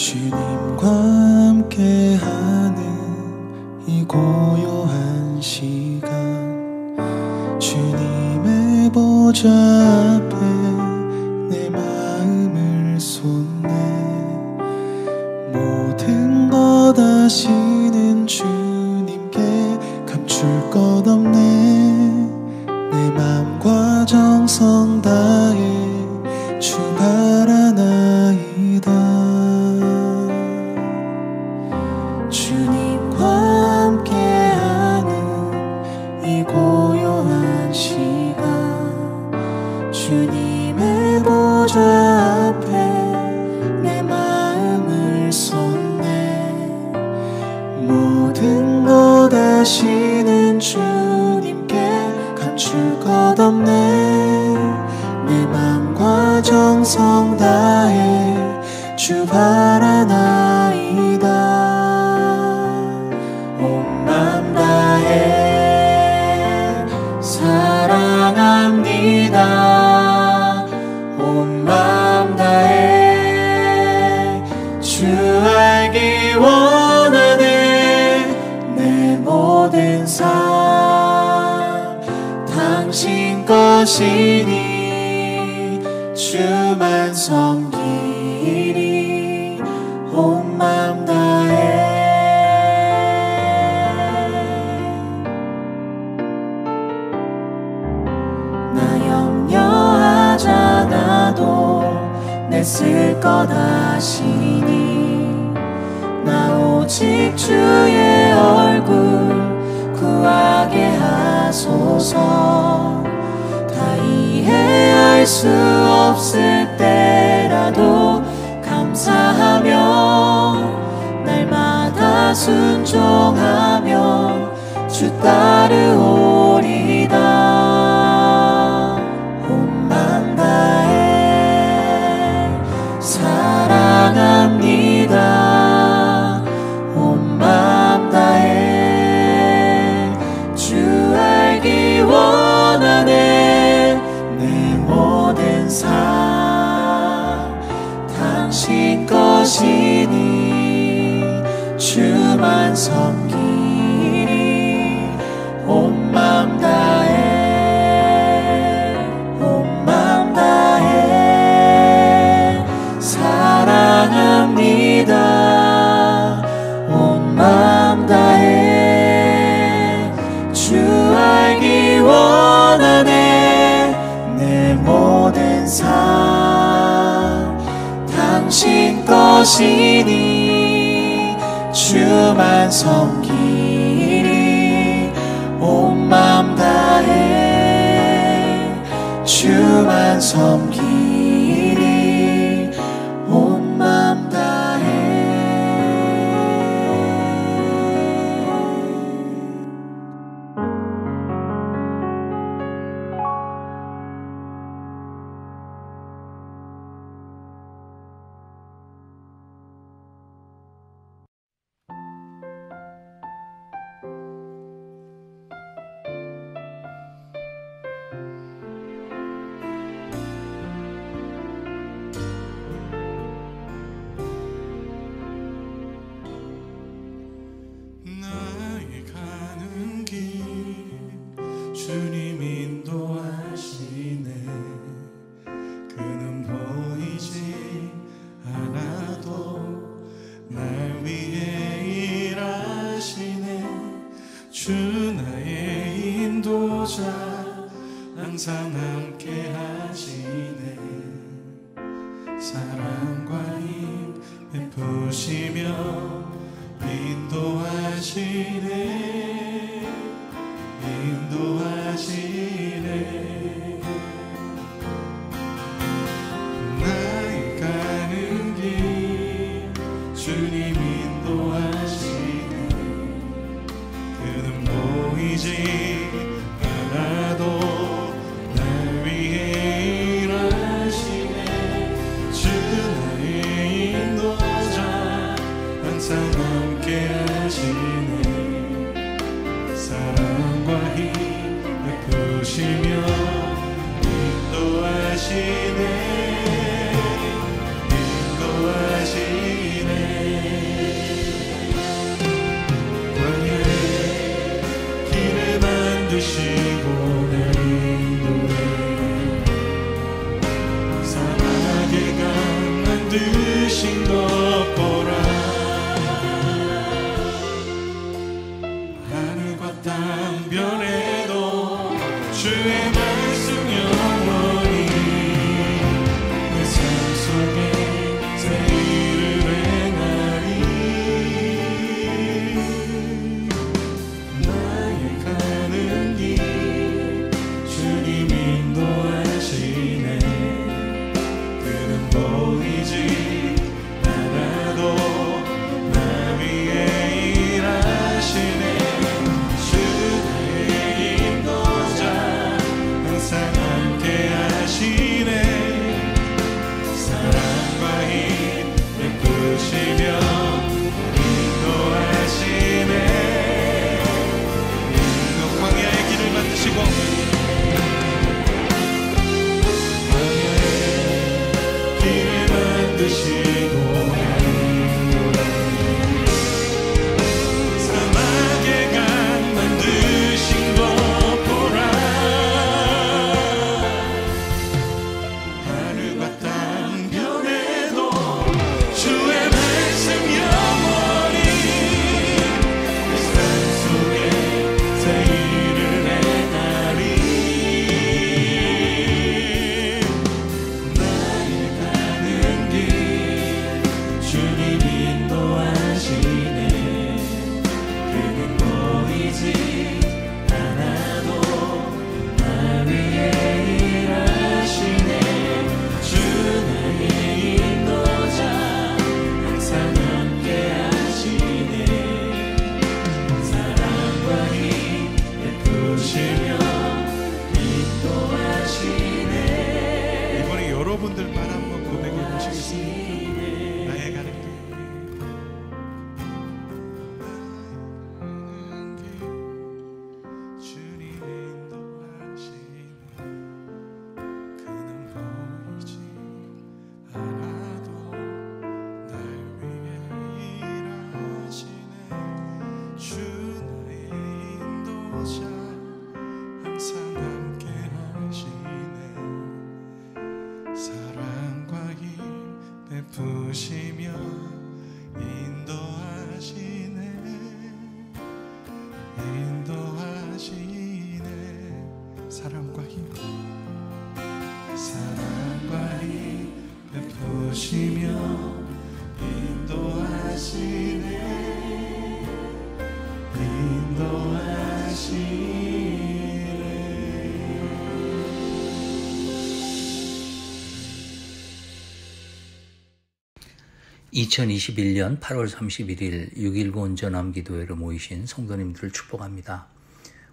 주님과 함께하는 이 고요한 시간, 주님의 보좌 앞에 내 마음을 쏟네. 모든 것 아시는 주님께 감출 것 없네. 내 맘과 정성 다해 주 바라나이다. 주님과 함께하는 이 고요한 시간, 주님의 보좌 앞에 내 마음을 쏟네. 모든 것 아시는 주님께 감출 것 없네. 내 맘과 정성 다해 주 바라나이다. 온 맘 다해 사랑합니다. 온 맘 다해 주 알기 원하네. 내 모든 삶 당신 것이니 주만 섬기리. 온 맘 다해. 나 염려하잖아도 내쓸 것 아시니. 나 오직 주의 얼굴 구하게 하소서. 다 이해할 수 없을 때라도 감사하며 날마다 순종하며 주 따르오리다. 온 맘 다해 사랑합니다. 온 맘 다해 주 알기 원하네. 내 모든 삶 당신 것이니 주만 섬기리. 온 맘 다해 온 맘 다해 사랑합니다. 온 맘 다해 주 알기 원하네. 내 모든 삶 당신 것이니 주만 섬기리. 온 맘 다해 주만 섬기리. 온 맘 다해. 나의 가는 길 주님 인도하시네. 그는 보이지 않아도 날 위해 일하시네. 주 나의 인도자 항상 함께 하시네. 사랑과 힘 베푸시며 인도하시네. 인도하시네. 나의 가는 길 주님 인도하시네. 그는 보이지 않아도 날 위해 일하시네. 주 나의 인도자 항상 함께 하시네. 사랑과 힘 베푸시며 인도하시네. 인도하시네. (2021년 8월 31일) 6.19 전암기도회로 모이신 성도님들을 축복합니다.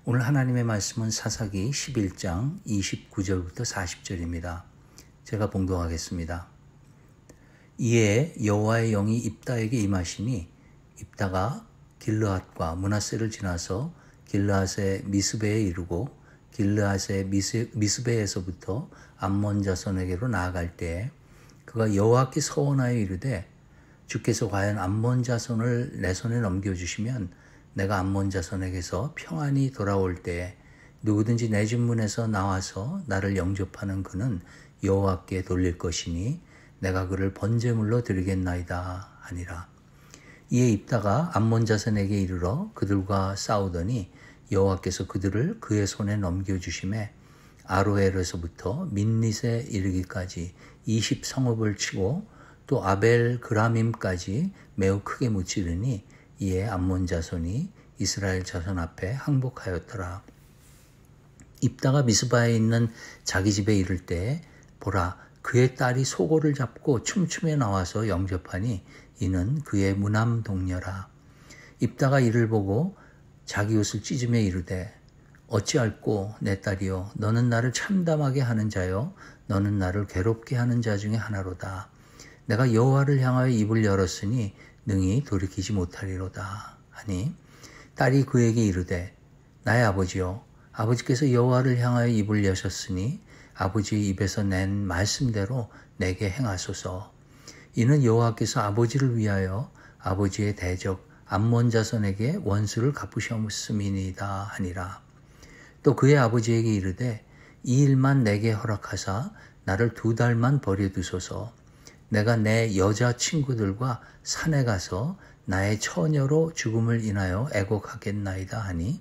오늘 하나님의 말씀은 사사기 11장 29절부터 40절입니다. 제가 봉독하겠습니다. 이에 여호와의 영이 입다에게 임하시니 입다가 길르앗과 므낫세를 지나서 길르앗의 미스베에 이르고 길르앗의 미스베에서부터 암몬 자손에게로 나아갈 때에 그가 여호와께 서원하여 이르되 주께서 과연 암몬 자손을 내 손에 넘겨주시면 내가 암몬 자손에게서 평안히 돌아올 때에 누구든지 내 집 문에서 나와서 나를 영접하는 그는 여호와께 돌릴 것이니 내가 그를 번제물로 드리겠나이다 하니라. 이에 입다가 암몬 자손에게 이르러 그들과 싸우더니 여호와께서 그들을 그의 손에 넘겨주심에 아로엘에서부터 민릿에 이르기까지 20성읍을 치고 또 아벨 그라밈까지 매우 크게 무찌르니 이에 암몬 자손이 이스라엘 자손 앞에 항복하였더라. 입다가 미스바에 있는 자기 집에 이를 때에 보라 그의 딸이 소고를 잡고 춤추며 나와서 영접하니 이는 그의 무남 동녀라. 입다가 이를 보고 자기 옷을 찢으며 이르되 어찌할꼬 내 딸이여 너는 나를 참담하게 하는 자여 너는 나를 괴롭게 하는 자 중에 하나로다. 내가 여호와를 향하여 입을 열었으니 능히 돌이키지 못하리로다 하니 딸이 그에게 이르되 나의 아버지여 아버지께서 여호와를 향하여 입을 여셨으니 아버지의 입에서 낸 말씀대로 내게 행하소서. 이는 여호와께서 아버지를 위하여 아버지의 대적 암몬 자손에게 원수를 갚으셨음이니이다 하니라. 또 그의 아버지에게 이르되 이 일만 내게 허락하사 나를 2달만 버려두소서. 내가 내 여자 친구들과 산에 가서 나의 처녀로 죽음을 인하여 애곡하겠나이다 하니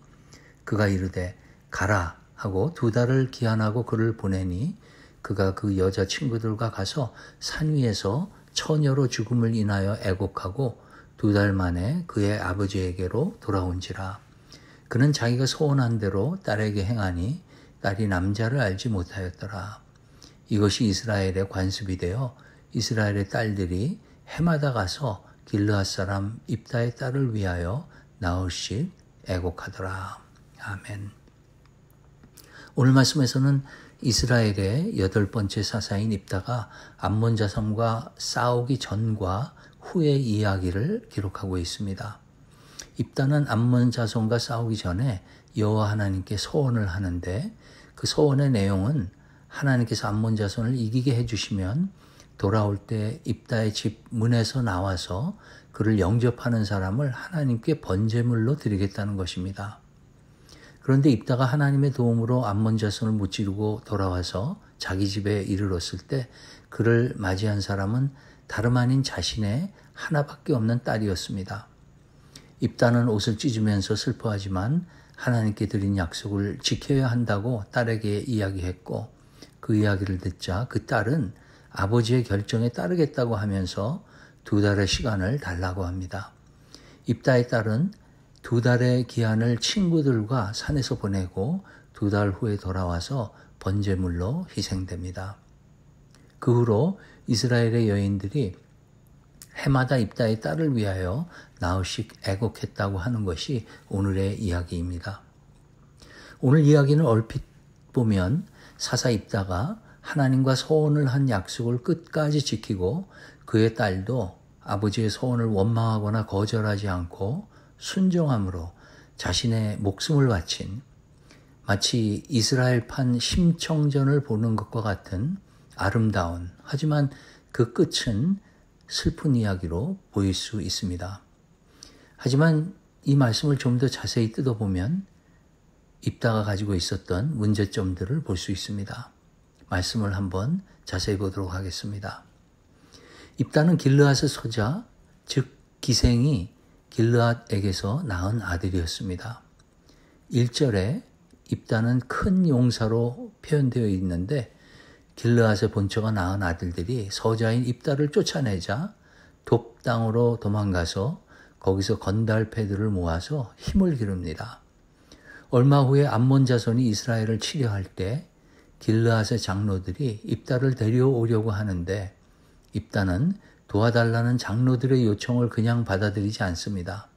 그가 이르되 가라 하고 2달을 기한하고 그를 보내니 그가 그 여자 친구들과 가서 산 위에서 처녀로 죽음을 인하여 애곡하고 2달 만에 그의 아버지에게로 돌아온지라. 그는 자기가 소원한 대로 딸에게 행하니 딸이 남자를 알지 못하였더라. 이것이 이스라엘의 관습이 되어 이스라엘의 딸들이 해마다 가서 길르앗 사람 입다의 딸을 위하여 나흘씩 애곡하더라. 아멘. 오늘 말씀에서는 이스라엘의 8번째 사사인 입다가 암몬 자손과 싸우기 전과 후의 이야기를 기록하고 있습니다. 입다는 암몬 자손과 싸우기 전에 여호와 하나님께 소원을 하는데 그 소원의 내용은 하나님께서 암몬 자손을 이기게 해주시면 돌아올 때 입다의 집 문에서 나와서 그를 영접하는 사람을 하나님께 번제물로 드리겠다는 것입니다. 그런데 입다가 하나님의 도움으로 암몬 자손을 무찌르고 돌아와서 자기 집에 이르렀을 때 그를 맞이한 사람은 다름 아닌 자신의 하나밖에 없는 딸이었습니다. 입다는 옷을 찢으면서 슬퍼하지만 하나님께 드린 약속을 지켜야 한다고 딸에게 이야기했고 그 이야기를 듣자 그 딸은 아버지의 결정에 따르겠다고 하면서 2달의 시간을 달라고 합니다. 입다의 딸은 2달의 기한을 친구들과 산에서 보내고 2달 후에 돌아와서 번제물로 희생됩니다. 그 후로 이스라엘의 여인들이 해마다 입다의 딸을 위하여 나흘씩 애곡했다고 하는 것이 오늘의 이야기입니다. 오늘 이야기는 얼핏 보면 사사 입다가 하나님과 소원을 한 약속을 끝까지 지키고 그의 딸도 아버지의 소원을 원망하거나 거절하지 않고 순종함으로 자신의 목숨을 바친 마치 이스라엘판 심청전을 보는 것과 같은 아름다운 하지만 그 끝은 슬픈 이야기로 보일 수 있습니다. 하지만 이 말씀을 좀 더 자세히 뜯어보면 입다가 가지고 있었던 문제점들을 볼 수 있습니다. 말씀을 한번 자세히 보도록 하겠습니다. 입다는 길르앗의 소자, 즉 기생이 길르앗에게서 낳은 아들이었습니다. 1절에 입다는 큰 용사로 표현되어 있는데 길르앗의 본처가 낳은 아들들이 소자인 입다를 쫓아내자 돕 땅으로 도망가서 거기서 건달패들을 모아서 힘을 기릅니다. 얼마 후에 암몬 자손이 이스라엘을 치려할 때 길르앗의 장로들이 입다를 데려오려고 하는데 입다는 도와달라는 장로들의 요청을 그냥 받아들이지 않습니다.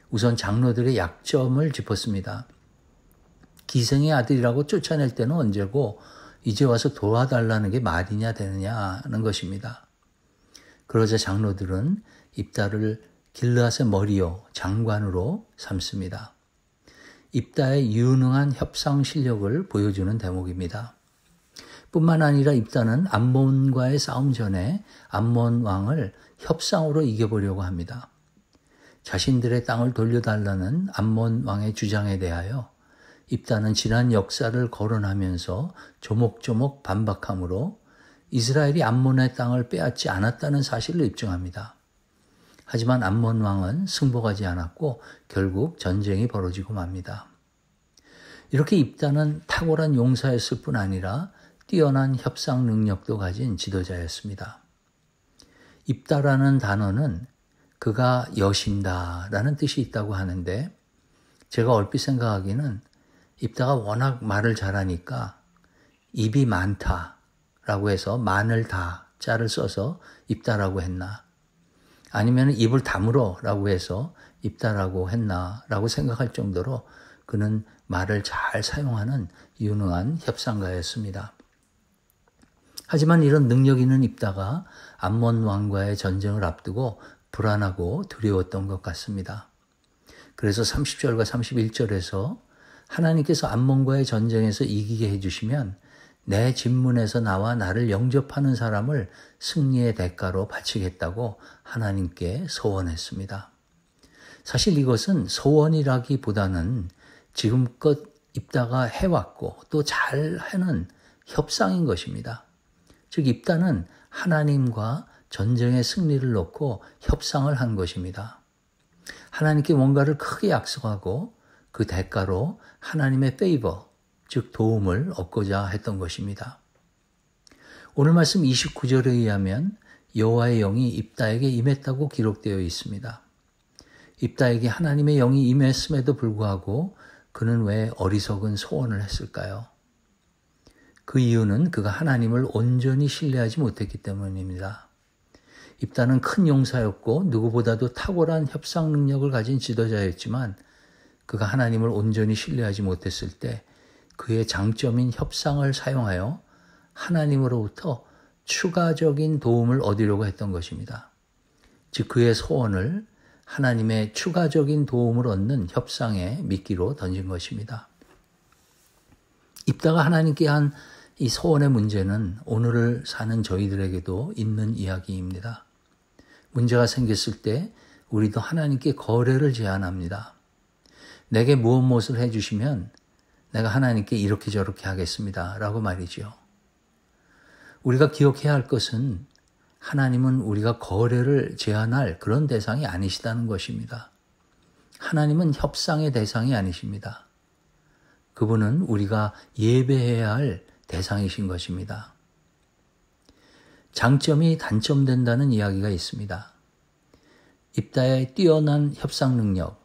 우선 장로들의 약점을 짚었습니다. 기생의 아들이라고 쫓아낼 때는 언제고 이제 와서 도와달라는 게 말이냐 되느냐는 것입니다. 그러자 장로들은 입다를 길르앗의 머리요 장관으로 삼습니다. 입다의 유능한 협상 실력을 보여주는 대목입니다. 뿐만 아니라 입다는 암몬과의 싸움 전에 암몬 왕을 협상으로 이겨보려고 합니다. 자신들의 땅을 돌려달라는 암몬 왕의 주장에 대하여 입다는 지난 역사를 거론하면서 조목조목 반박하므로 이스라엘이 암몬의 땅을 빼앗지 않았다는 사실을 입증합니다. 하지만 암몬 왕은 승복하지 않았고 결국 전쟁이 벌어지고 맙니다. 이렇게 입다는 탁월한 용사였을 뿐 아니라 뛰어난 협상 능력도 가진 지도자였습니다. 입다라는 단어는 그가 여신다라는 뜻이 있다고 하는데 제가 얼핏 생각하기는 입다가 워낙 말을 잘하니까 입이 많다라고 해서 많을 다 자를 써서 입다라고 했나 아니면 입을 다물어라고 해서 입다라고 했나라고 생각할 정도로 그는 말을 잘 사용하는 유능한 협상가였습니다. 하지만 이런 능력 있는 입다가 암몬 왕과의 전쟁을 앞두고 불안하고 두려웠던 것 같습니다. 그래서 30절과 31절에서 하나님께서 암몬과의 전쟁에서 이기게 해주시면 내 집문에서 나와 나를 영접하는 사람을 승리의 대가로 바치겠다고 하나님께 소원했습니다. 사실 이것은 소원이라기보다는 지금껏 입다가 해왔고 또 잘하는 협상인 것입니다. 즉 입다는 하나님과 전쟁의 승리를 놓고 협상을 한 것입니다. 하나님께 뭔가를 크게 약속하고 그 대가로 하나님의 페이버, 즉 도움을 얻고자 했던 것입니다. 오늘 말씀 29절에 의하면 여호와의 영이 입다에게 임했다고 기록되어 있습니다. 입다에게 하나님의 영이 임했음에도 불구하고 그는 왜 어리석은 소원을 했을까요? 그 이유는 그가 하나님을 온전히 신뢰하지 못했기 때문입니다. 입다는 큰 용사였고 누구보다도 탁월한 협상 능력을 가진 지도자였지만 그가 하나님을 온전히 신뢰하지 못했을 때 그의 장점인 협상을 사용하여 하나님으로부터 추가적인 도움을 얻으려고 했던 것입니다. 즉 그의 소원을 하나님의 추가적인 도움을 얻는 협상의 미끼로 던진 것입니다. 입다가 하나님께 한 이 소원의 문제는 오늘을 사는 저희들에게도 있는 이야기입니다. 문제가 생겼을 때 우리도 하나님께 거래를 제안합니다. 내게 무엇을 해주시면 내가 하나님께 이렇게 저렇게 하겠습니다. 라고 말이죠. 우리가 기억해야 할 것은 하나님은 우리가 거래를 제안할 그런 대상이 아니시다는 것입니다. 하나님은 협상의 대상이 아니십니다. 그분은 우리가 예배해야 할 대상이신 것입니다. 장점이 단점된다는 이야기가 있습니다. 입다의 뛰어난 협상 능력,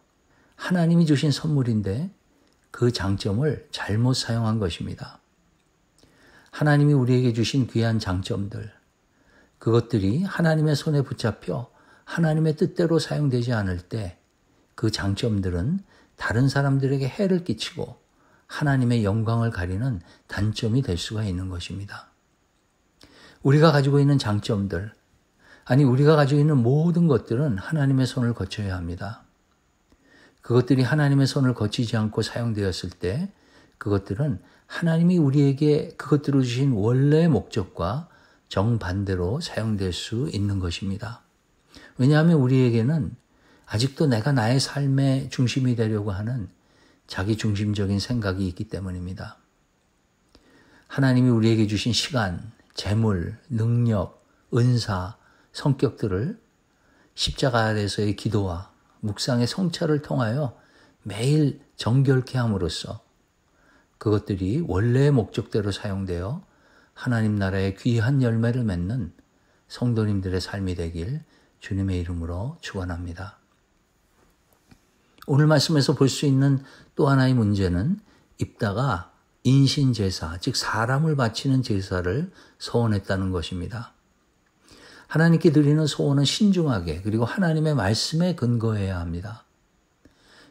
하나님이 주신 선물인데 그 장점을 잘못 사용한 것입니다. 하나님이 우리에게 주신 귀한 장점들, 그것들이 하나님의 손에 붙잡혀 하나님의 뜻대로 사용되지 않을 때 그 장점들은 다른 사람들에게 해를 끼치고 하나님의 영광을 가리는 단점이 될 수가 있는 것입니다. 우리가 가지고 있는 장점들, 아니 우리가 가지고 있는 모든 것들은 하나님의 손을 거쳐야 합니다. 그것들이 하나님의 손을 거치지 않고 사용되었을 때 그것들은 하나님이 우리에게 그것들을 주신 원래의 목적과 정반대로 사용될 수 있는 것입니다. 왜냐하면 우리에게는 아직도 내가 나의 삶의 중심이 되려고 하는 자기 중심적인 생각이 있기 때문입니다. 하나님이 우리에게 주신 시간, 재물, 능력, 은사, 성격들을 십자가 아래서의 기도와 묵상의 성찰을 통하여 매일 정결케 함으로써 그것들이 원래의 목적대로 사용되어 하나님 나라의 귀한 열매를 맺는 성도님들의 삶이 되길 주님의 이름으로 축원합니다. 오늘 말씀에서 볼 수 있는 또 하나의 문제는 입다가 인신제사, 즉 사람을 바치는 제사를 소원했다는 것입니다. 하나님께 드리는 소원은 신중하게 그리고 하나님의 말씀에 근거해야 합니다.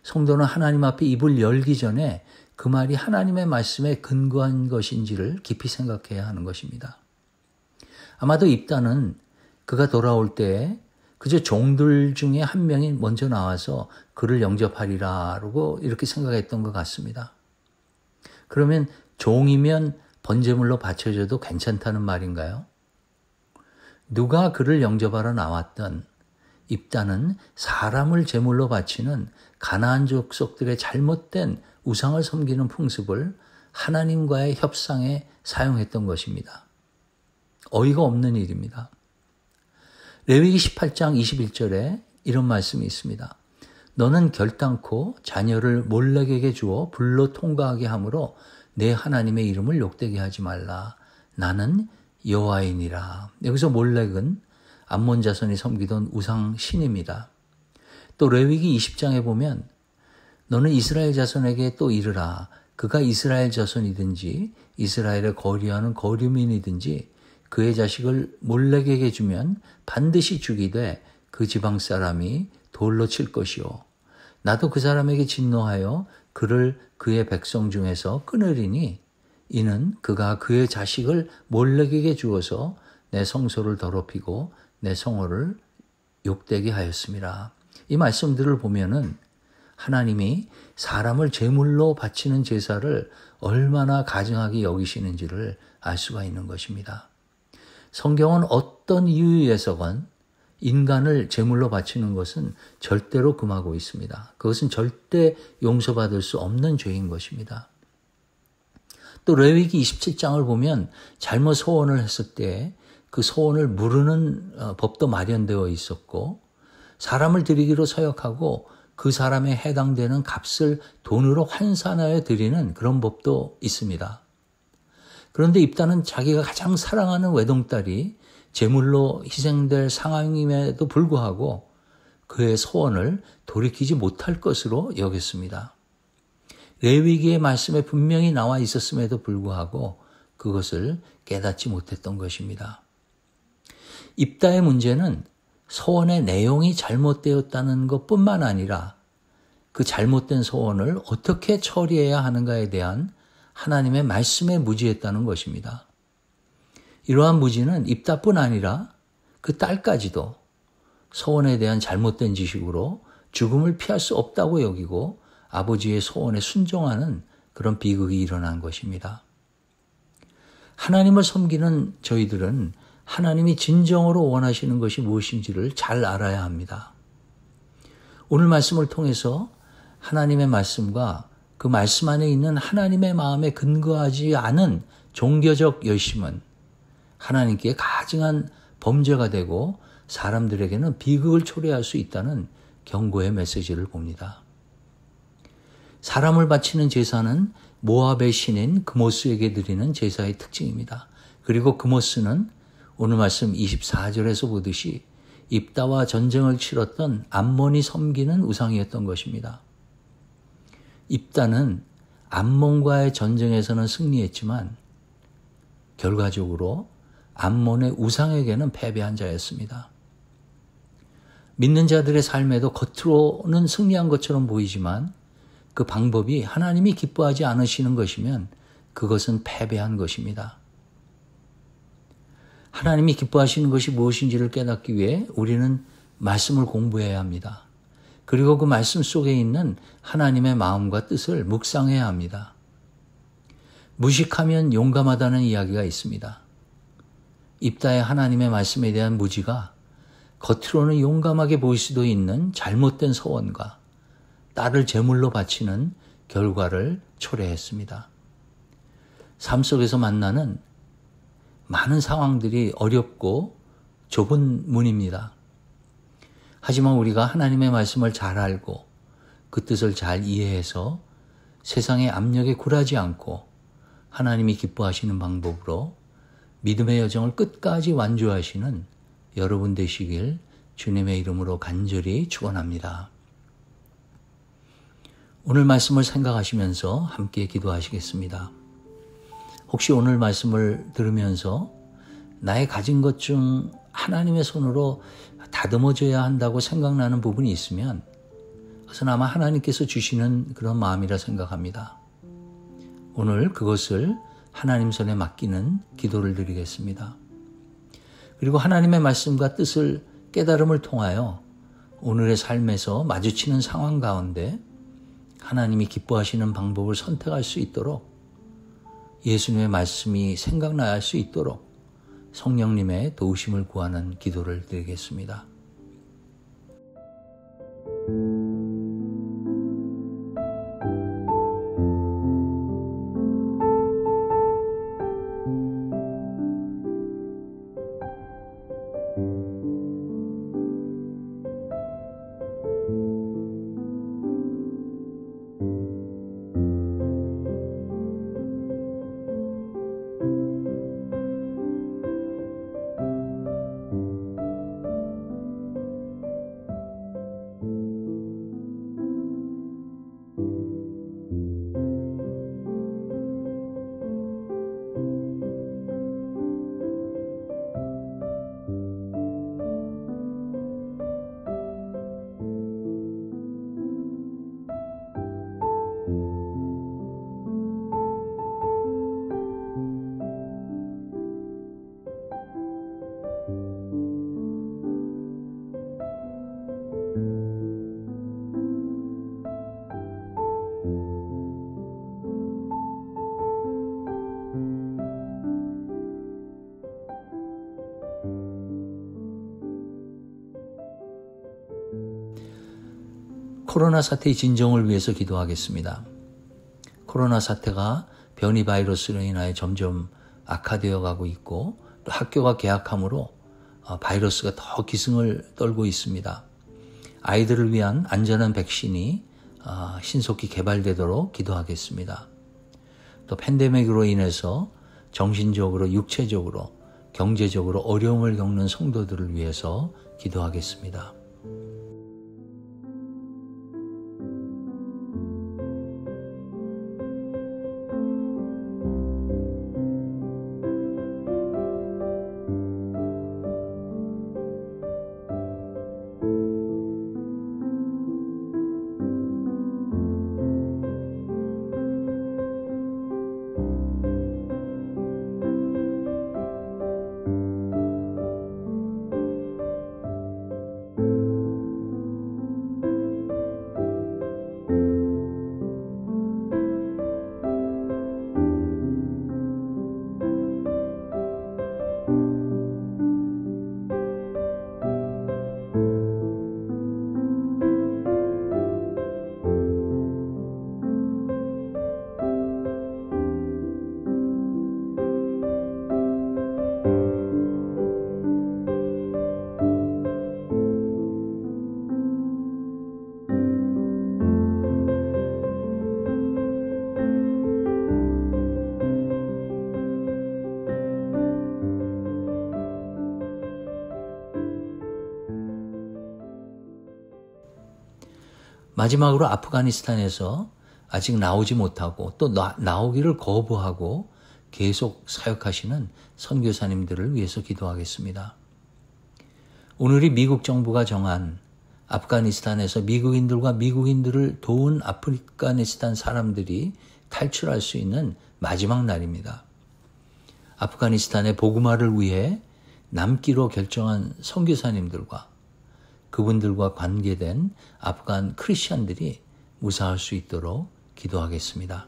성도는 하나님 앞에 입을 열기 전에 그 말이 하나님의 말씀에 근거한 것인지를 깊이 생각해야 하는 것입니다. 아마도 입다는 그가 돌아올 때에 그저 종들 중에 한 명이 먼저 나와서 그를 영접하리라고 이렇게 생각했던 것 같습니다. 그러면 종이면 번제물로 바쳐줘도 괜찮다는 말인가요? 누가 그를 영접하러 나왔던 입다는 사람을 제물로 바치는 가나안 족속들의 잘못된 우상을 섬기는 풍습을 하나님과의 협상에 사용했던 것입니다. 어이가 없는 일입니다. 레위기 18장 21절에 이런 말씀이 있습니다. 너는 결단코 자녀를 몰렉에게 주어 불로 통과하게 하므로 내 하나님의 이름을 욕되게 하지 말라. 나는 여호와이니라. 여기서 몰렉은 암몬 자손이 섬기던 우상 신입니다. 또 레위기 20장에 보면 너는 이스라엘 자손에게 또 이르라. 그가 이스라엘 자손이든지 이스라엘에 거류하는 거류민이든지 그의 자식을 몰렉에게 주면 반드시 죽이되 그 지방 사람이 돌로 칠 것이요. 나도 그 사람에게 진노하여 그를 그의 백성 중에서 끊으리니 이는 그가 그의 자식을 몰렉에게 주어서 내 성소를 더럽히고 내 성호를 욕되게 하였음이라. 이 말씀들을 보면은 하나님이 사람을 제물로 바치는 제사를 얼마나 가증하게 여기시는지를 알 수가 있는 것입니다. 성경은 어떤 이유에서건 인간을 제물로 바치는 것은 절대로 금하고 있습니다. 그것은 절대 용서받을 수 없는 죄인 것입니다. 또 레위기 27장을 보면 잘못 소원을 했을 때 그 소원을 무르는 법도 마련되어 있었고 사람을 드리기로 서약하고 그 사람에 해당되는 값을 돈으로 환산하여 드리는 그런 법도 있습니다. 그런데 입다는 자기가 가장 사랑하는 외동딸이 제물로 희생될 상황임에도 불구하고 그의 소원을 돌이키지 못할 것으로 여겼습니다. 레위기의 말씀에 분명히 나와 있었음에도 불구하고 그것을 깨닫지 못했던 것입니다. 입다의 문제는 소원의 내용이 잘못되었다는 것뿐만 아니라 그 잘못된 소원을 어떻게 처리해야 하는가에 대한 하나님의 말씀에 무지했다는 것입니다. 이러한 무지는 입다뿐 아니라 그 딸까지도 소원에 대한 잘못된 지식으로 죽음을 피할 수 없다고 여기고 아버지의 소원에 순종하는 그런 비극이 일어난 것입니다. 하나님을 섬기는 저희들은 하나님이 진정으로 원하시는 것이 무엇인지를 잘 알아야 합니다. 오늘 말씀을 통해서 하나님의 말씀과 그 말씀 안에 있는 하나님의 마음에 근거하지 않은 종교적 열심은 하나님께 가증한 범죄가 되고 사람들에게는 비극을 초래할 수 있다는 경고의 메시지를 봅니다. 사람을 바치는 제사는 모압의 신인 그모스에게 드리는 제사의 특징입니다. 그리고 그모스는 오늘 말씀 24절에서 보듯이 입다와 전쟁을 치렀던 암몬이 섬기는 우상이었던 것입니다. 입다는 암몬과의 전쟁에서는 승리했지만 결과적으로 암몬의 우상에게는 패배한 자였습니다. 믿는 자들의 삶에도 겉으로는 승리한 것처럼 보이지만 그 방법이 하나님이 기뻐하지 않으시는 것이면 그것은 패배한 것입니다. 하나님이 기뻐하시는 것이 무엇인지를 깨닫기 위해 우리는 말씀을 공부해야 합니다. 그리고 그 말씀 속에 있는 하나님의 마음과 뜻을 묵상해야 합니다. 무식하면 용감하다는 이야기가 있습니다. 입다의 하나님의 말씀에 대한 무지가 겉으로는 용감하게 보일 수도 있는 잘못된 소원과 딸을 제물로 바치는 결과를 초래했습니다. 삶 속에서 만나는 많은 상황들이 어렵고 좁은 문입니다. 하지만 우리가 하나님의 말씀을 잘 알고 그 뜻을 잘 이해해서 세상의 압력에 굴하지 않고 하나님이 기뻐하시는 방법으로 믿음의 여정을 끝까지 완주하시는 여러분 되시길 주님의 이름으로 간절히 축원합니다. 오늘 말씀을 생각하시면서 함께 기도하시겠습니다. 혹시 오늘 말씀을 들으면서 나의 가진 것 중 하나님의 손으로 다듬어져야 한다고 생각나는 부분이 있으면 그것은 아마 하나님께서 주시는 그런 마음이라 생각합니다. 오늘 그것을 하나님 손에 맡기는 기도를 드리겠습니다. 그리고 하나님의 말씀과 뜻을 깨달음을 통하여 오늘의 삶에서 마주치는 상황 가운데 하나님이 기뻐하시는 방법을 선택할 수 있도록 예수님의 말씀이 생각나야 할 수 있도록 성령님의 도우심을 구하는 기도를 드리겠습니다. 코로나 사태의 진정을 위해서 기도하겠습니다. 코로나 사태가 변이 바이러스로 인하여 점점 악화되어 가고 있고 또 학교가 개학함으로 바이러스가 더 기승을 떨고 있습니다. 아이들을 위한 안전한 백신이 신속히 개발되도록 기도하겠습니다. 또 팬데믹으로 인해서 정신적으로, 육체적으로, 경제적으로 어려움을 겪는 성도들을 위해서 기도하겠습니다. 마지막으로 아프가니스탄에서 아직 나오지 못하고 또 나오기를 거부하고 계속 사역하시는 선교사님들을 위해서 기도하겠습니다. 오늘이 미국 정부가 정한 아프가니스탄에서 미국인들과 미국인들을 도운 아프가니스탄 사람들이 탈출할 수 있는 마지막 날입니다. 아프가니스탄의 복음화를 위해 남기로 결정한 선교사님들과 그분들과 관계된 아프간 크리스천들이 무사할 수 있도록 기도하겠습니다.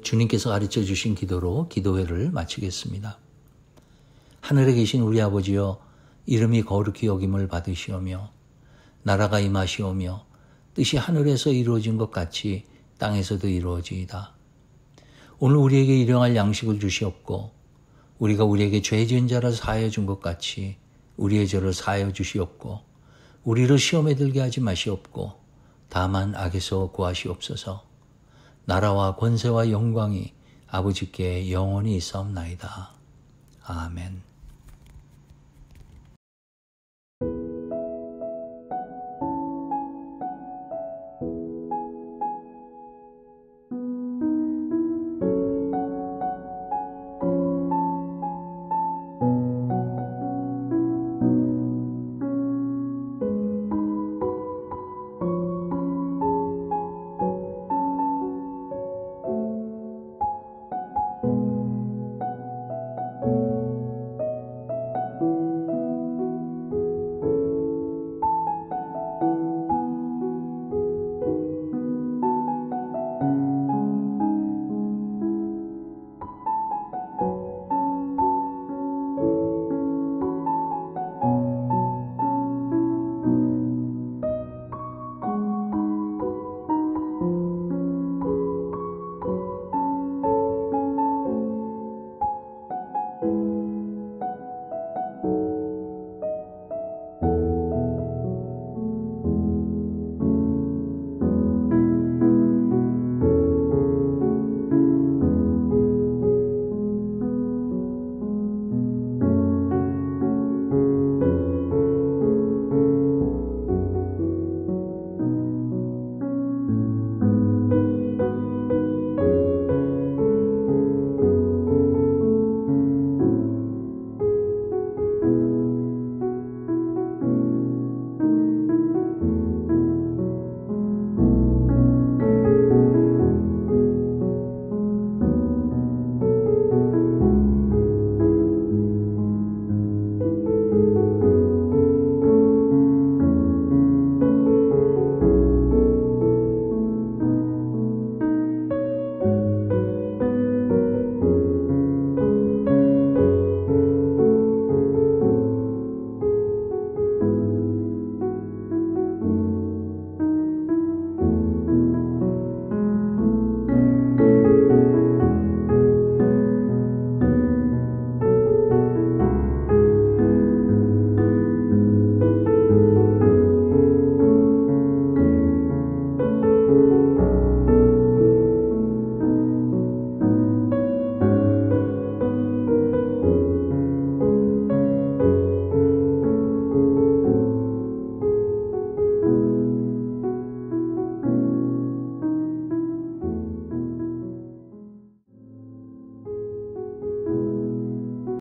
주님께서 가르쳐 주신 기도로 기도회를 마치겠습니다. 하늘에 계신 우리 아버지여, 이름이 거룩히 여김을 받으시오며 나라가 임하시오며 뜻이 하늘에서 이루어진 것 같이 땅에서도 이루어지이다. 오늘 우리에게 일용할 양식을 주시옵고 우리가 우리에게 죄 지은 자를 사하여 준 것 같이 우리의 죄를 사하여 주시옵고 우리를 시험에 들게 하지 마시옵고 다만 악에서 구하시옵소서. 나라와 권세와 영광이 아버지께 영원히 있사옵나이다. 아멘.